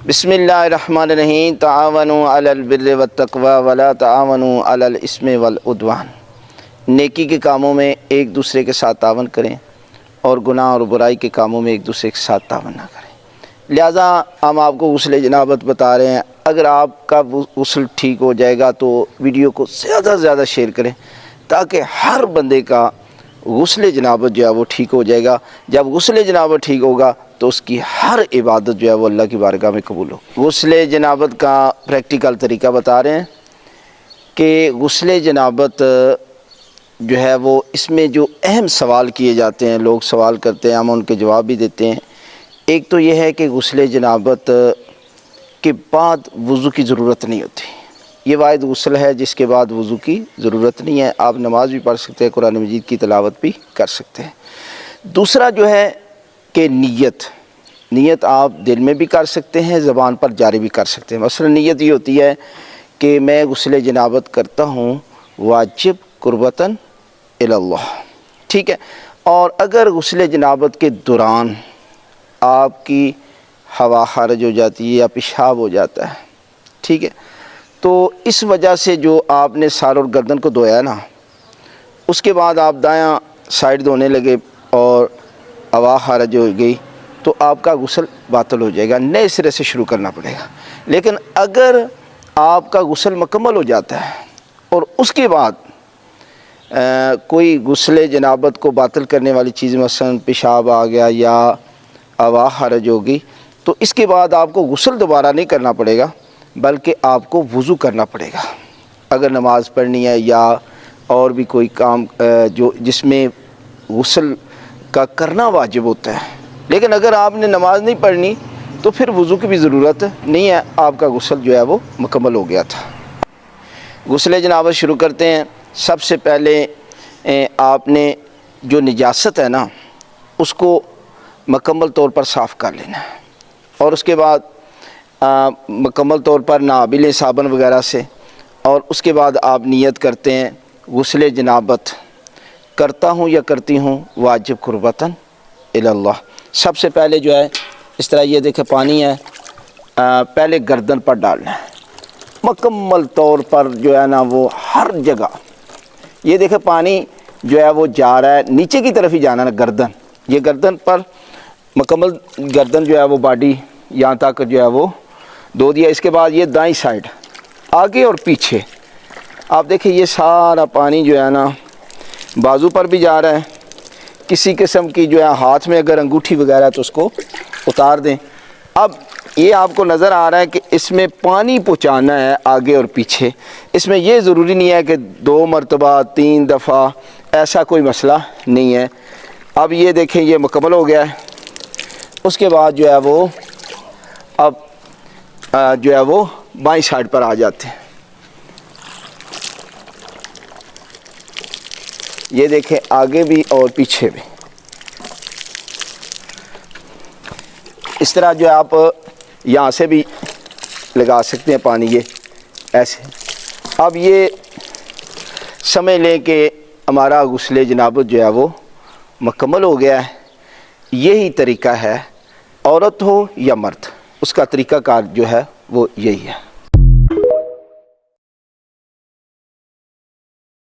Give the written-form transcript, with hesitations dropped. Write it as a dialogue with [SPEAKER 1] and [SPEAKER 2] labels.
[SPEAKER 1] بسم اللہ الرحمن الرحیم۔ تعاونوا علی البر والتقوی ولا تعاونوا علی الاثم والعدوان۔ نیکی کے کاموں میں ایک دوسرے کے ساتھ تعاون کریں اور گناہ اور برائی کے کاموں میں ایک دوسرے کے ساتھ تعاون نہ کریں۔ لہٰذا ہم آپ کو غسل جنابت بتا رہے ہیں۔ اگر آپ کا غسل ٹھیک ہو جائے گا تو ویڈیو کو زیادہ سے زیادہ شیئر کریں تاکہ ہر بندے کا غسل جنابت جو ہے وہ ٹھیک ہو جائے گا۔ جب غسل جنابت ٹھیک ہوگا تو اس کی ہر عبادت جو ہے وہ اللہ کی بارگاہ میں قبول ہو۔ غسل جنابت کا پریکٹیکل طریقہ بتا رہے ہیں کہ غسل جنابت جو ہے وہ اس میں جو اہم سوال کیے جاتے ہیں، لوگ سوال کرتے ہیں، ہم ان کے جواب بھی دیتے ہیں۔ ایک تو یہ ہے کہ غسل جنابت کے بعد وضو کی ضرورت نہیں ہوتی۔ یہ واحد غسل ہے جس کے بعد وضو کی ضرورت نہیں ہے۔ آپ نماز بھی پڑھ سکتے ہیں، قرآن مجید کی تلاوت بھی کر سکتے ہیں۔ دوسرا جو ہے کہ نیت آپ دل میں بھی کر سکتے ہیں، زبان پر جاری بھی کر سکتے ہیں۔ مثلا نیت یہ ہوتی ہے کہ میں غسل جنابت کرتا ہوں واجب قربتاً الی اللہ، ٹھیک ہے۔ اور اگر غسل جنابت کے دوران آپ کی ہوا خارج ہو جاتی ہے یا پیشاب ہو جاتا ہے، ٹھیک ہے، تو اس وجہ سے جو آپ نے سر اور گردن کو دھویا نا، اس کے بعد آپ دایاں سائڈ دھونے لگے اور ہوا خارج ہو گئی تو آپ کا غسل باطل ہو جائے گا، نئے سرے سے شروع کرنا پڑے گا۔ لیکن اگر آپ کا غسل مکمل ہو جاتا ہے اور اس کے بعد کوئی غسل جنابت کو باطل کرنے والی چیز، مثلا پیشاب آ گیا یا ہوا خارج ہو گئی، تو اس کے بعد آپ کو غسل دوبارہ نہیں کرنا پڑے گا بلکہ آپ کو وضو کرنا پڑے گا۔ اگر نماز پڑھنی ہے یا اور بھی کوئی کام جس میں غسل کا کرنا واجب ہوتا ہے، لیکن اگر آپ نے نماز نہیں پڑھنی تو پھر وضو کی بھی ضرورت نہیں ہے، آپ کا غسل جو ہے وہ مکمل ہو گیا تھا۔ غسل جنابت شروع کرتے ہیں۔ سب سے پہلے آپ نے جو نجاست ہے نا اس کو مکمل طور پر صاف کر لینا ہے، اور اس کے بعد مکمل طور پر نہا بھی لیں صابن وغیرہ سے، اور اس کے بعد آپ نیت کرتے ہیں غسل جنابت کرتا ہوں یا کرتی ہوں واجب قربتاً الی اللہ۔ سب سے پہلے جو ہے اس طرح یہ دیکھیں پانی ہے، پہلے گردن پر ڈالنا ہے مکمل طور پر، جو ہے نا وہ ہر جگہ۔ یہ دیکھیں پانی جو ہے وہ جا رہا ہے نیچے کی طرف ہی جانا ہے، گردن، یہ گردن پر مکمل گردن جو ہے وہ باڈی یہاں تک جو ہے وہ دھو دیا۔ اس کے بعد یہ دائیں سائڈ آگے اور پیچھے آپ دیکھیں یہ سارا پانی جو ہے نا بازو پر بھی جا رہا ہے۔ کسی قسم کی جو ہے ہاتھ میں اگر انگوٹھی وغیرہ ہے تو اس کو اتار دیں۔ اب یہ آپ کو نظر آ رہا ہے کہ اس میں پانی پہنچانا ہے آگے اور پیچھے۔ اس میں یہ ضروری نہیں ہے کہ 2 مرتبہ 3 دفعہ، ایسا کوئی مسئلہ نہیں ہے۔ اب یہ دیکھیں یہ مکمل ہو گیا ہے۔ اس کے بعد جو ہے وہ اب جو ہے وہ بائیں سائڈ پر آ جاتے ہیں۔ یہ دیکھیں آگے بھی اور پیچھے بھی اس طرح جو ہے آپ یہاں سے بھی لگا سکتے ہیں پانی، یہ ایسے۔ اب یہ سمجھ لیں کہ ہمارا غسل جنابت جو ہے وہ مکمل ہو گیا ہے۔ یہی طریقہ ہے، عورت ہو یا مرد، اس کا طریقہ کار جو ہے وہ یہی ہے۔